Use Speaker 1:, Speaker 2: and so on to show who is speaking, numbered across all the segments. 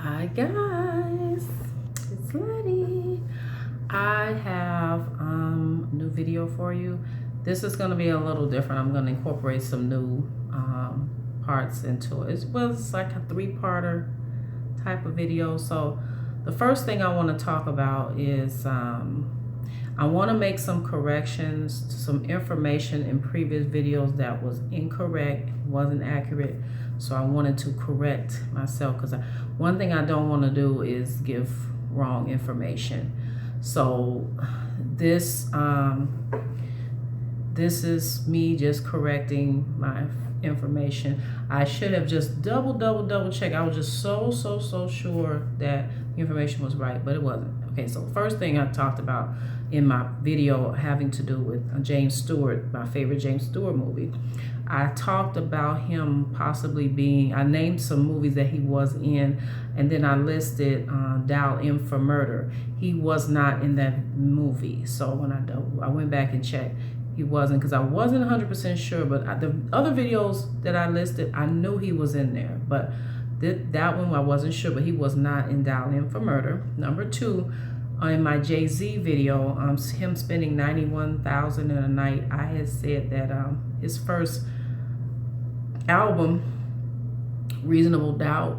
Speaker 1: Hi guys, it's Letty. I have a new video for you. This is going to be a little different. I'm going to incorporate some new parts into it. It's like a three-parter type of video. So the first thing I want to talk about is I want to make some corrections to some information in previous videos that was incorrect, wasn't accurate. So I wanted to correct myself because one thing I don't want to do is give wrong information. So this this is me just correcting my information. I should have just double checked. I was just so sure that the information was right, but it wasn't. Okay, so first thing I talked about in my video having to do with James Stewart, my favorite James Stewart movie. I talked about him possibly being, I named some movies that he was in, and then I listed Dial M for Murder. He was not in that movie. So when I went back and checked, he wasn't, because I wasn't 100% sure, but the other videos that I listed, I knew he was in there, but that one I wasn't sure, but he was not in Dial M for Murder. Number two, in my Jay-Z video, him spending $91,000 in a night, I had said that his first album, Reasonable Doubt,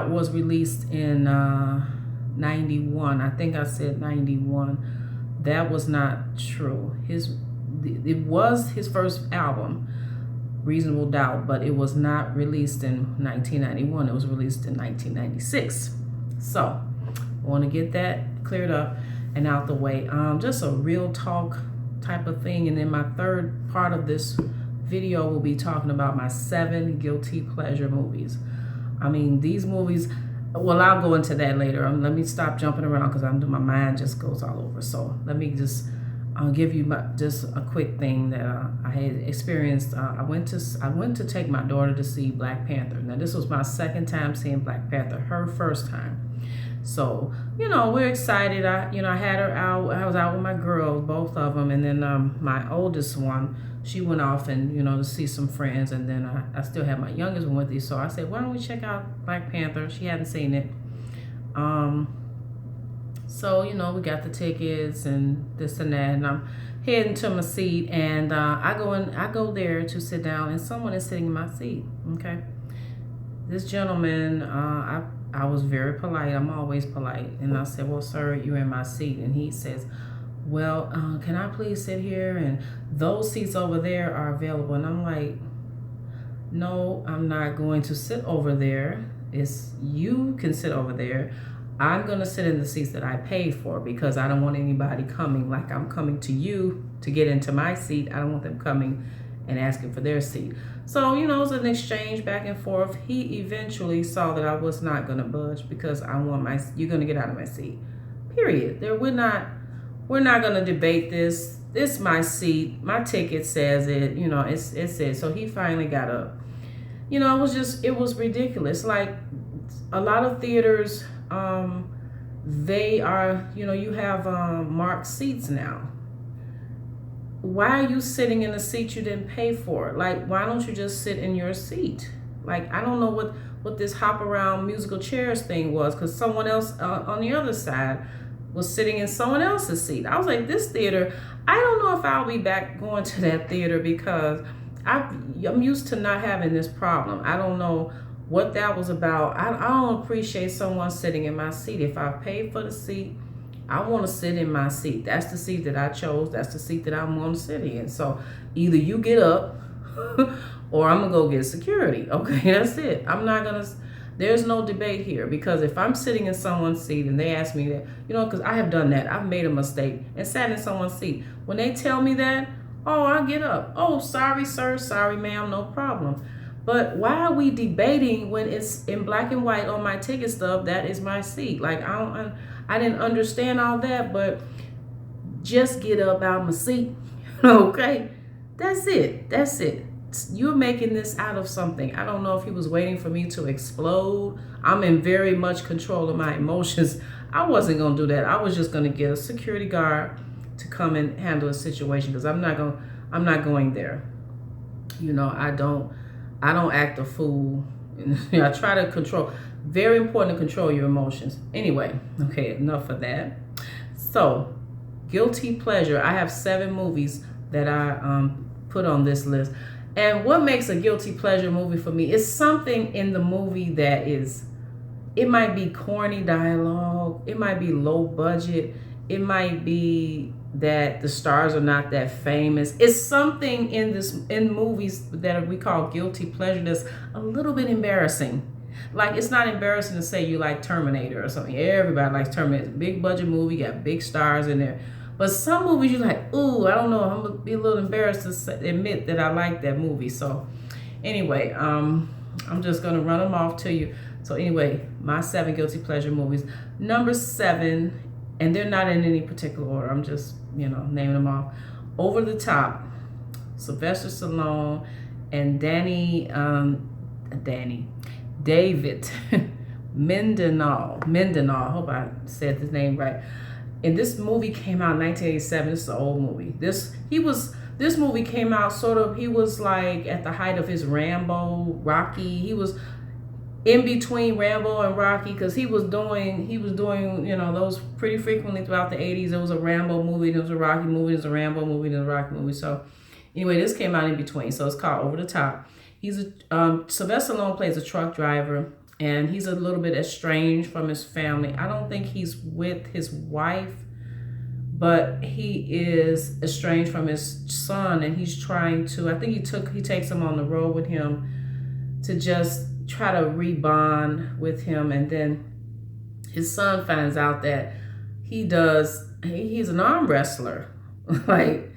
Speaker 1: was released in 91. I think I said 91. That was not true. It was his first album, Reasonable Doubt, but it was not released in 1991. It was released in 1996. So I want to get that cleared up and out the way. Just a real talk type of thing. And then my third part of this video will be talking about my 7 guilty pleasure movies. I mean, these movies, well, I'll go into that later. Let me stop jumping around because my mind just goes all over. So let me just give you just a quick thing that I had experienced. I went to take my daughter to see Black Panther. Now, this was my second time seeing Black Panther, her first time. So, we're excited. I had her out. I was out with my girls, both of them. And then my oldest one, she went off and, to see some friends. And then I still have my youngest one with me. So I said, why don't we check out Black Panther? She hadn't seen it. So, we got the tickets and this and that. And I'm heading to my seat. And I go there to sit down. And someone is sitting in my seat. Okay. This gentleman, I was very polite. I'm always polite. And I said, well, sir, you're in my seat. And he says, well, can I please sit here? And those seats over there are available. And I'm like, no, I'm not going to sit over there. You can sit over there. I'm going to sit in the seats that I paid for because I don't want anybody coming like I'm coming to you to get into my seat. I don't want them coming and asking for their seat. So, it was an exchange back and forth. He eventually saw that I was not going to budge because you're going to get out of my seat. Period. We're not going to debate this. This is my seat. My ticket says it, it says. So he finally got up. It was ridiculous. Like a lot of theaters, they are, you have marked seats now. Why are you sitting in a seat you didn't pay for? Like, why don't you just sit in your seat? Like, I don't know what this hop around musical chairs thing was, because someone else on the other side was sitting in someone else's seat. I was like, this theater, I don't know if I'll be back going to that theater because I'm used to not having this problem. I don't know what that was about. I don't appreciate someone sitting in my seat. If I paid for the seat, I want to sit in my seat. That's the seat that I chose. That's the seat that I'm going to sit in. So either you get up or I'm going to go get security. Okay, that's it. There's no debate here, because if I'm sitting in someone's seat and they ask me that, because I have done that. I've made a mistake and sat in someone's seat. When they tell me that, I get up. Oh, sorry, sir. Sorry, ma'am. No problem. But why are we debating when it's in black and white on my ticket stub? That is my seat. Like, I didn't understand all that, but just get up out of my seat. Okay, that's it. You're making this out of something. I don't know if he was waiting for me to explode. I'm in very much control of my emotions. I wasn't going to do that. I was just going to get a security guard to come and handle a situation, because I'm not going there. I don't act a fool. I try to control. Very important to control your emotions. Anyway, okay, enough of that. So, guilty pleasure. I have 7 movies that I put on this list. And what makes a guilty pleasure movie for me is something in the movie that is, it might be corny dialogue, it might be low budget, it might be that the stars are not that famous. It's something in movies that we call guilty pleasure that's a little bit embarrassing. Like, it's not embarrassing to say you like Terminator or something. Everybody likes Terminator. It's a big budget movie, got big stars in there. But some movies you're like, ooh, I don't know. I'm gonna be a little embarrassed to admit that I like that movie. So anyway, I'm just gonna run them off to you. So anyway, my 7 guilty pleasure movies. Number 7, and they're not in any particular order. I'm just, naming them off. Over the Top, Sylvester Stallone and David Mendenhall. I hope I said his name right. And this movie came out in 1987. This is an old movie. This movie came out he was like at the height of his Rambo, Rocky. He was in between Rambo and Rocky because he was doing, those pretty frequently throughout the 80s. There was a Rambo movie, there was a Rocky movie, there was a Rambo movie, there was a Rocky movie. So anyway, this came out in between. So it's called Over the Top. Sylvester Stallone plays a truck driver, and he's a little bit estranged from his family. I don't think he's with his wife, but he is estranged from his son, and he's trying to, I think he takes him on the road with him to just try to rebond with him. And then his son finds out that he's an arm wrestler. Like,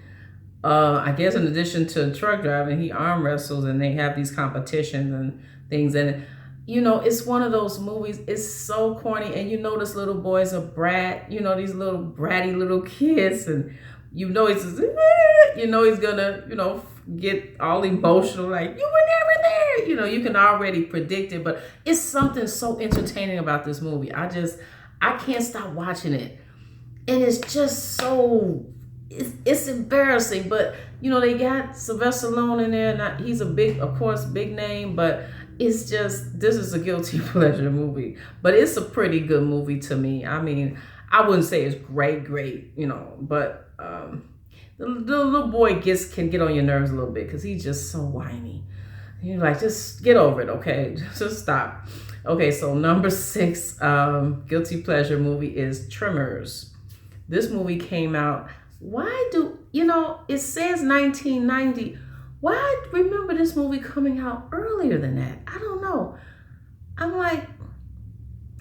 Speaker 1: I guess in addition to truck driving, he arm wrestles, and they have these competitions and things. And it's one of those movies. It's so corny, and this little boy's a brat. These little bratty little kids, and he's gonna get all emotional, like, you were never there. You can already predict it, but it's something so entertaining about this movie. I can't stop watching it, and it's just so. It's embarrassing, but they got Sylvester Stallone in there, and he's a big name, but it's just, this is a guilty pleasure movie, but it's a pretty good movie to me. I mean, I wouldn't say it's great, but the little boy can get on your nerves a little bit because he's just so whiny. You're like, just get over it, okay? Just stop. Okay, so number 6 guilty pleasure movie is Tremors. This movie came out. It says 1990. Why remember this movie coming out earlier than that? I don't know. I'm like,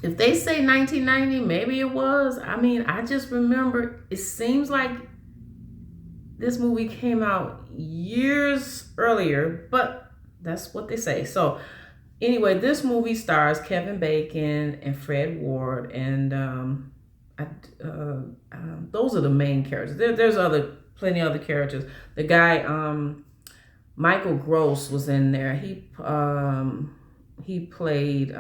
Speaker 1: if they say 1990, maybe it was. I mean, I just remember, it seems like this movie came out years earlier, but that's what they say. So anyway, this movie stars Kevin Bacon and Fred Ward, and those are the main characters. There's plenty other characters. The guy, Michael Gross, was in there. He played,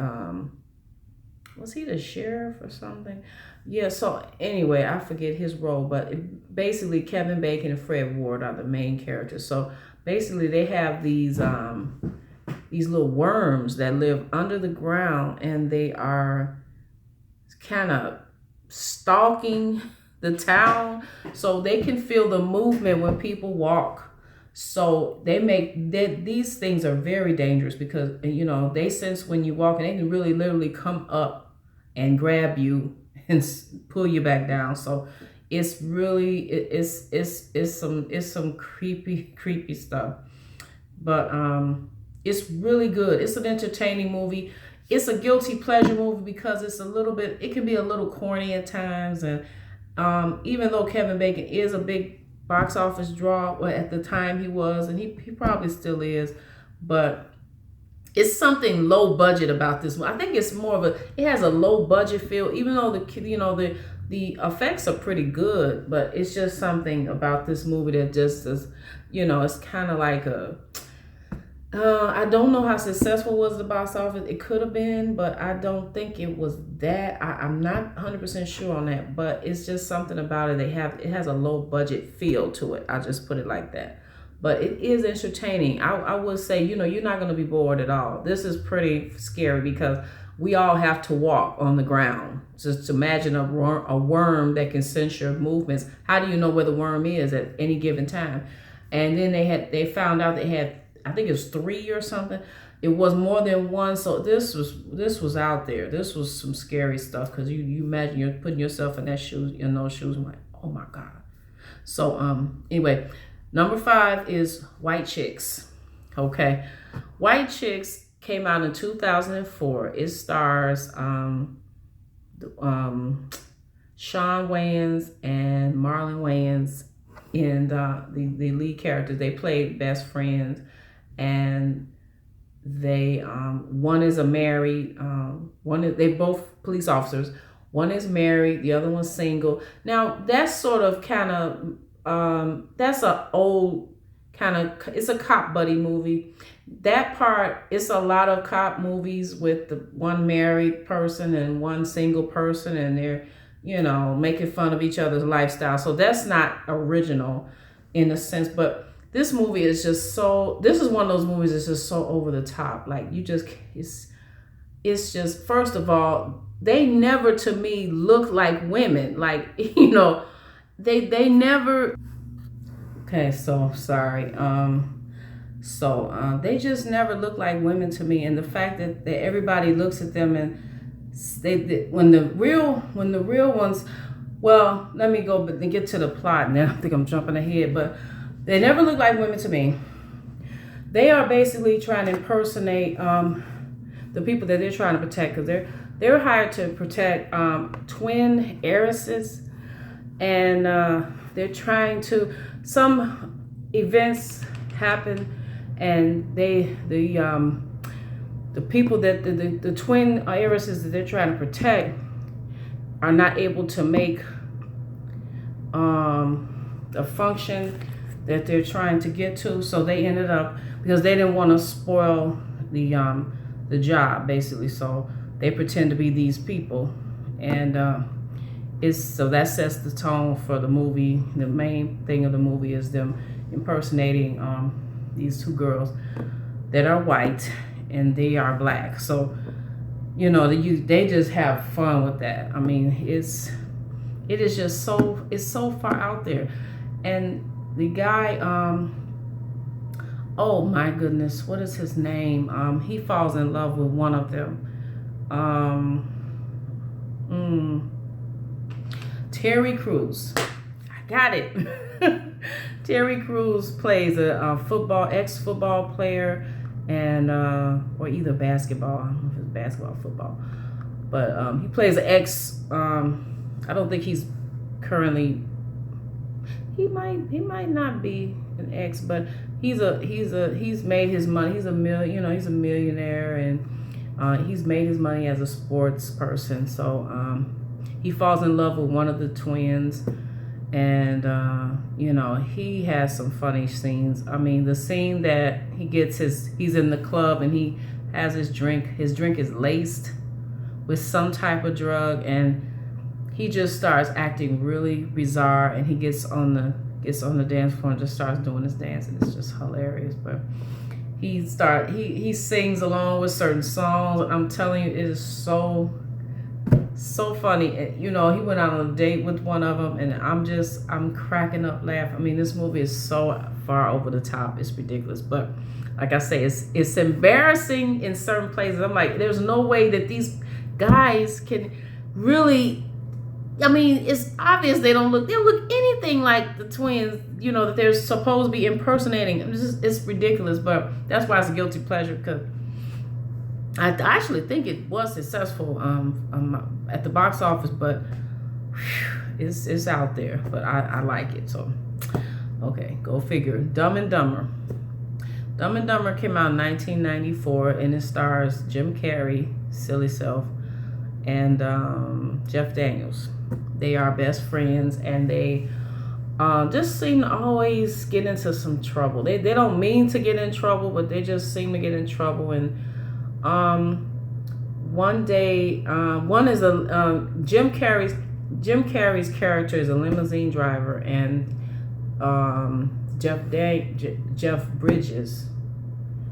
Speaker 1: was he the sheriff or something? Yeah, so anyway, I forget his role, but basically Kevin Bacon and Fred Ward are the main characters. So basically they have these little worms that live under the ground, and they are kind of stalking the town, so they can feel the movement when people walk. So these things are very dangerous because they sense when you walk, and they can really literally come up and grab you and pull you back down. So it's really it's some creepy stuff, but it's really good. It's an entertaining movie. It's a guilty pleasure movie because it can be a little corny at times. And even though Kevin Bacon is a big box office draw, well, at the time he was, and he probably still is, but it's something low budget about this one. I think it's more of it has a low budget feel, even though the effects are pretty good, but it's just something about this movie that just is, it's kind of like I don't know how successful was the box office. It could have been, but I don't think it was that. I'm not 100% sure on that, but it's just something about it. It has a low budget feel to it. I'll just put it like that. But it is entertaining. I would say, you're not going to be bored at all. This is pretty scary because we all have to walk on the ground. Just imagine a worm that can sense your movements. How do you know where the worm is at any given time? And then they found out they had, I think it was 3 or something. It was more than one. So this was out there. This was some scary stuff, because you imagine you're putting yourself in those shoes. I'm like, oh my God. So anyway, number 5 is White Chicks. Okay, White Chicks came out in 2004. It stars Shawn Wayans and Marlon Wayans in the lead characters. They played best friends, and they one is a married they both police officers. One is married, the other one's single. Now that's sort of kind of that's a old kind of, it's a cop buddy movie. That part, it's a lot of cop movies with the one married person and one single person, and they're, making fun of each other's lifestyle. So that's not original in a sense, but this movie is just so, this is one of those movies that's just so over the top. Like, it's just, first of all, they never to me look like women. Like, they never, okay, so sorry. They just never look like women to me. And the fact that everybody looks at them, and when the real ones, well, let me go but get to the plot now. I think I'm jumping ahead, but they never look like women to me. They are basically trying to impersonate the people that they're trying to protect, because they're hired to protect twin heiresses, and they're trying to, some events happen, and the people that the twin heiresses that they're trying to protect are not able to make the function that they're trying to get to. So they ended up, because they didn't want to spoil the job, basically. So they pretend to be these people, and so that sets the tone for the movie. The main thing of the movie is them impersonating these two girls that are white and they are black. So they just have fun with that. I mean, it is just so, it's so far out there. And the guy, oh my goodness, what is his name? He falls in love with one of them. Terry Crews. I got it. Terry Crews plays a ex-football player, and or either basketball. I don't know if it's basketball or football, but he plays an ex. I don't think he's currently. He might not be an ex, but he's made his money. He's a millionaire, and he's made his money as a sports person. So he falls in love with one of the twins, and he has some funny scenes. I mean, the scene that he's in the club and he has his drink. His drink is laced with some type of drug, and he just starts acting really bizarre, and he gets on the dance floor and just starts doing his dance, and it's just hilarious. But he sings along with certain songs. I'm telling you, it is so funny. He went out on a date with one of them, and I'm cracking up laughing. I mean, this movie is so far over the top, it's ridiculous. But like I say, it's embarrassing in certain places. I'm like, there's no way that these guys can really, I mean, it's obvious they don't look anything like the twins, that they're supposed to be impersonating. It's ridiculous, but that's why it's a guilty pleasure, because I actually think it was successful at the box office, but it's out there. But I like it. So, okay, go figure. Dumb and Dumber. Dumb and Dumber came out in 1994, and it stars Jim Carrey, Silly Self, and Jeff Daniels. They are best friends, and they just seem to always get into some trouble. They don't mean to get in trouble, but they just seem to get in trouble. And one day, one is Jim Carrey's character is a limousine driver, and Jeff Bridges.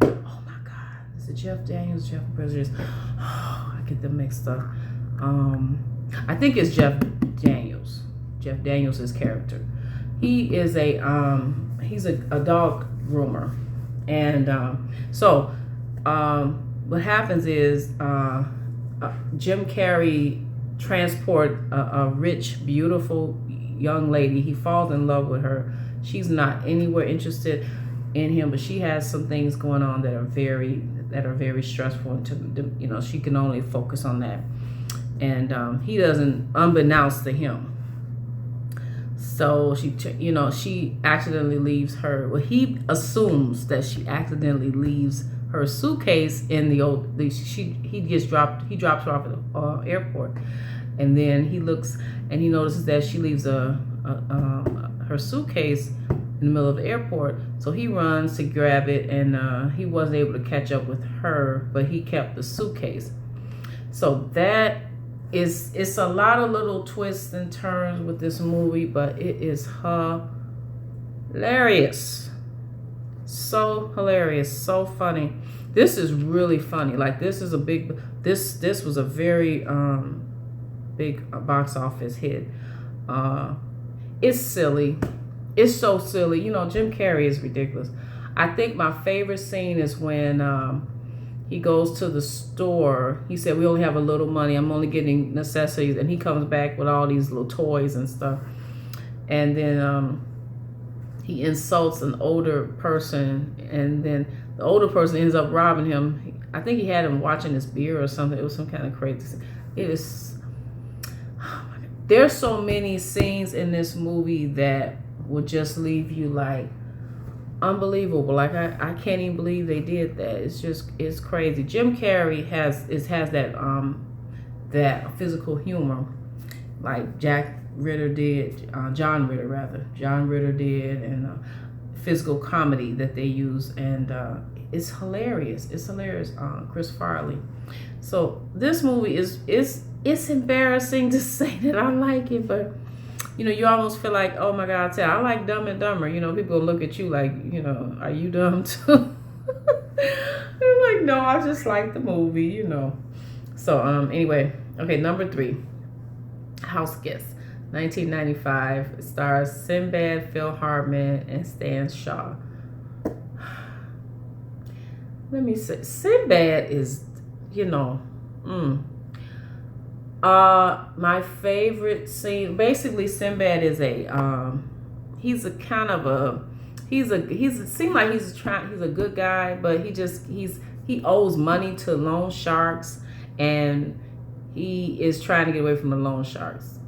Speaker 1: Oh my God, is it Jeff Daniels? Jeff Bridges. Oh, I get them mixed up. I think it's Jeff Daniels. Jeff Daniels' his character. He is he's a dog groomer, and what happens is Jim Carrey transport a rich, beautiful young lady. He falls in love with her. She's not anywhere interested in him, but she has some things going on that are very stressful, and she can only focus on that. And he doesn't, unbeknownst to him. So she accidentally leaves her. Well, he assumes that she accidentally leaves her suitcase in the old. He drops her off at the airport, and then he looks and he notices that she leaves her suitcase in the middle of the airport. So he runs to grab it, and he wasn't able to catch up with her, but he kept the suitcase. So it's a lot of little twists and turns with this movie, but it is hilarious. So hilarious, so funny. This is really funny. Like, this was a very big box office hit. It's silly. It's so silly. Jim Carrey is ridiculous. I think my favorite scene is when he goes to the store. He said, we only have a little money. I'm only getting necessities. And he comes back with all these little toys and stuff. And then he insults an older person. And then the older person ends up robbing him. I think he had him watching his beer or something. It was some kind of crazy. It is. Oh my God. There's so many scenes in this movie that would just leave you like, unbelievable. Like, I can't even believe they did that. It's crazy. Jim Carrey has that physical humor, like John Ritter did, and physical comedy that they use, and it's hilarious. Chris Farley. So this movie it's embarrassing to say that I like it, but you almost feel like, oh my God, I like Dumb and Dumber. People look at you like, are you dumb too? I'm like, no, I just like the movie, So anyway, okay, number 3, House Guest, 1995. It stars Sinbad, Phil Hartman, and Stan Shaw. Let me say, Sinbad is, my favorite scene. Basically, Sinbad is he's a kind of a, he's a good guy, but he owes money to loan sharks, and he is trying to get away from the loan sharks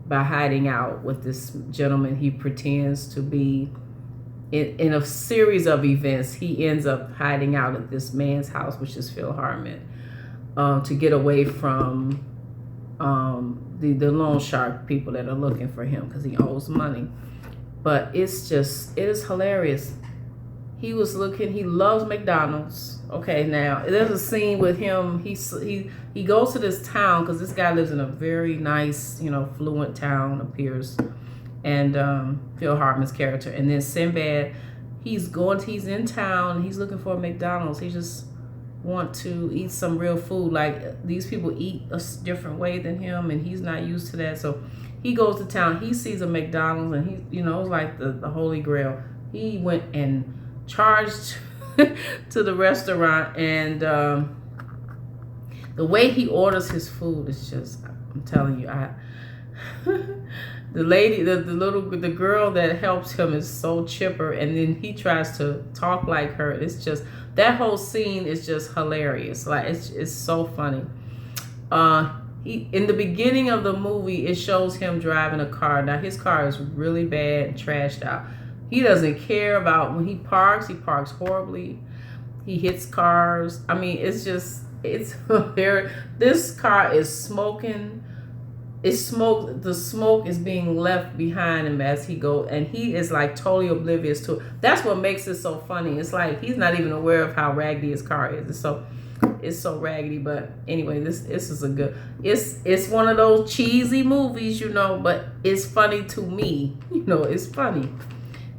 Speaker 1: by hiding out with this gentleman. He pretends to be in a series of events. He ends up hiding out at this man's house, which is Phil Hartman, to get away from the loan shark people that are looking for him because he owes money. But it is hilarious. He loves McDonald's. Okay, now there's a scene with him. He goes to this town because this guy lives in a very nice, fluent town, appears, and Phil Hartman's character. And then Sinbad, he's in town. He's looking for a McDonald's. He just want to eat some real food. Like, these people eat a different way than him, and he's not used to that. So he goes to town. He sees a McDonald's, and he, it's like the holy grail. He went and charged to the restaurant, and the way he orders his food is just, I'm telling you, the lady, the girl that helps him is so chipper, and then he tries to talk like her. It's just, that whole scene is just hilarious. Like, it's so funny. In the beginning of the movie, it shows him driving a car. Now, his car is really bad and trashed out. He doesn't care about when he parks horribly. He hits cars. I mean, it's hilarious. This car is smoking. The smoke is being left behind him as he goes, and he is like totally oblivious to it. That's what makes it so funny. It's like he's not even aware of how raggedy his car is. It's so raggedy. But anyway, this is a good. It's one of those cheesy movies, but it's funny to me. It's funny.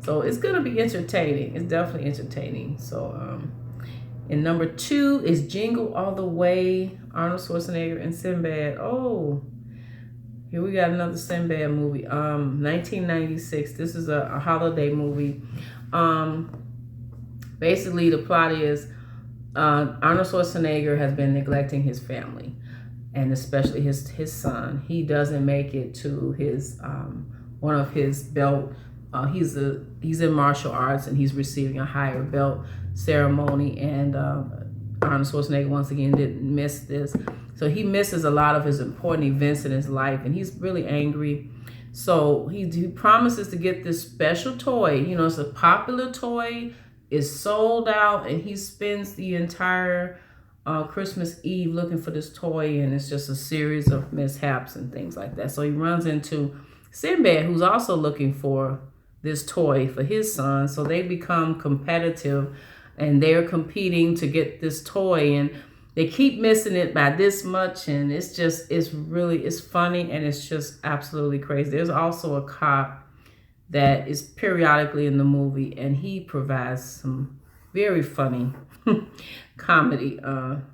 Speaker 1: So it's gonna be entertaining. It's definitely entertaining. So And number 2 is Jingle All the Way, Arnold Schwarzenegger and Sinbad. Oh, here we got another Sinbad movie. 1996. This is a holiday movie. Basically, the plot is Arnold Schwarzenegger has been neglecting his family, and especially his son. He doesn't make it to his one of his belt. He's in martial arts, and he's receiving a higher belt ceremony. And Arnold Schwarzenegger once again didn't miss this, so he misses a lot of his important events in his life, and he's really angry. So he promises to get this special toy. You know, it's a popular toy. It's sold out, and he spends the entire Christmas Eve looking for this toy, and it's just a series of mishaps and things like that. So he runs into Sinbad, who's also looking for this toy for his son. So they become competitive, and they're competing to get this toy, and they keep missing it by this much, and it's funny, and it's just absolutely crazy. There's also a cop that is periodically in the movie, and he provides some very funny comedy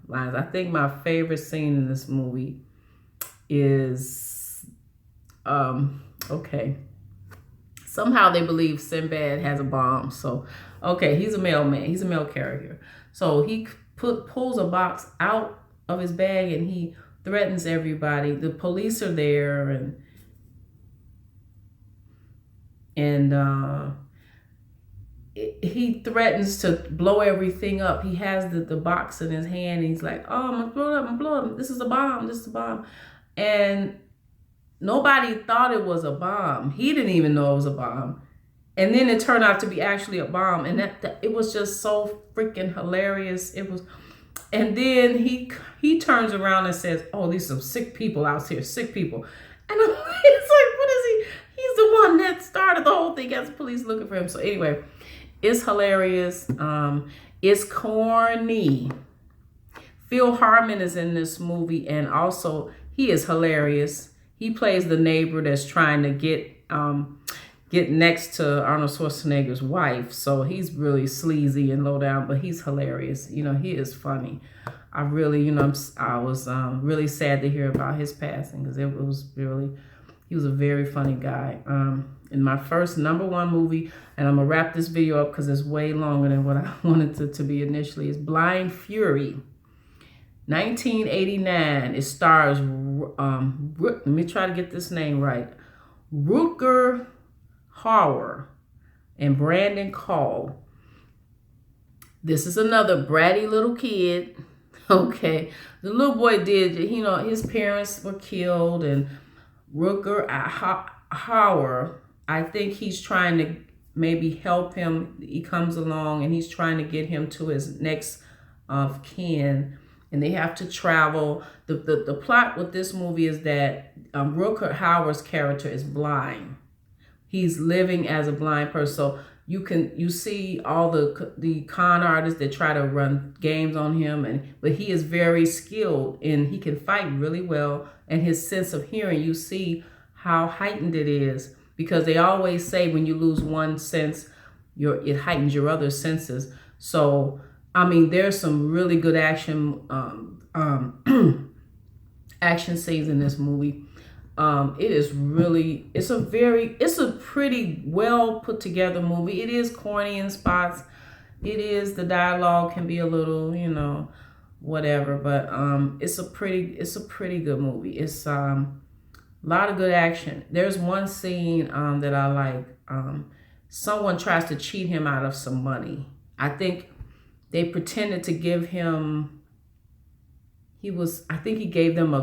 Speaker 1: lines. I think my favorite scene in this movie is, okay, somehow they believe Sinbad has a bomb. So, okay, he's a mailman. He's a mail carrier. So he pulls a box out of his bag, and he threatens everybody. The police are there, and he threatens to blow everything up. He has the box in his hand, and he's like, oh, I'm gonna blow it up, I'm gonna blow it up. This is a bomb, this is a bomb. And nobody thought it was a bomb. He didn't even know it was a bomb. And then it turned out to be actually a bomb. And that it was just so freaking hilarious. It was, and then he turns around and says, oh, these are some sick people out here, sick people. And it's like, what is he? He's the one that started the whole thing. As police looking for him. So anyway, it's hilarious. It's corny. Phil Hartman is in this movie, and also he is hilarious. He plays the neighbor that's trying to get next to Arnold Schwarzenegger's wife. So he's really sleazy and low down, but he's hilarious. You know, he is funny. I really, I was really sad to hear about his passing, because he was a very funny guy. In my first #1 movie, and I'm gonna wrap this video up because it's way longer than what I wanted it to be initially, is Blind Fury. 1989. It stars, let me try to get this name right, Rutger Hauer and Brandon Call. This is another bratty little kid. Okay, the little boy did, his parents were killed, and Rutger Hauer, I think he's trying to maybe help him. He comes along, and he's trying to get him to his next of kin, and they have to travel. The plot with this movie is that Rutger Hauer's character is blind. He's living as a blind person. So you see all the con artists that try to run games on him, but he is very skilled, and he can fight really well. And his sense of hearing, you see how heightened it is, because they always say when you lose one sense, it heightens your other senses. So I mean, there's some really good action action scenes in this movie. It's a pretty well put together movie. It is corny in spots. The dialogue can be a little, whatever, but it's a pretty good movie. It's a lot of good action. There's one scene that I like. Someone tries to cheat him out of some money. I think they pretended to give him, I think he gave them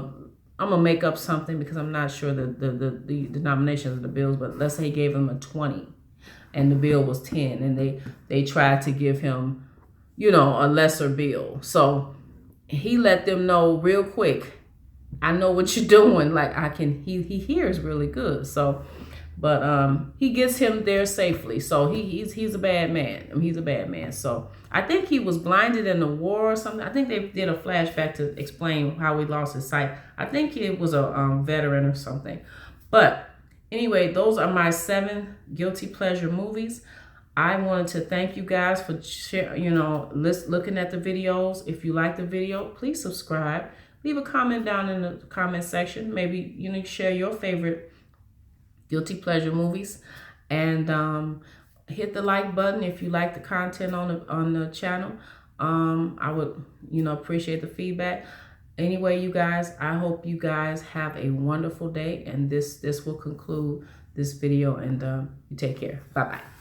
Speaker 1: I'm gonna make up something because I'm not sure the denominations of the bills, but let's say he gave him a 20 and the bill was 10, and they tried to give him, a lesser bill. So he let them know real quick, I know what you're doing. Like he hears really good. So, but he gets him there safely. So he's a bad man. He's a bad man. So I think he was blinded in the war or something. I think they did a flashback to explain how he lost his sight. I think he was a veteran or something. But anyway, those are my 7 guilty pleasure movies. I wanted to thank you guys for looking at the videos. If you like the video, please subscribe. Leave a comment down in the comment section. Maybe share your favorite guilty pleasure movies, and hit the like button if you like the content on the channel. I would appreciate the feedback. Anyway, you guys, I hope you guys have a wonderful day, and this will conclude this video, and you take care. Bye bye.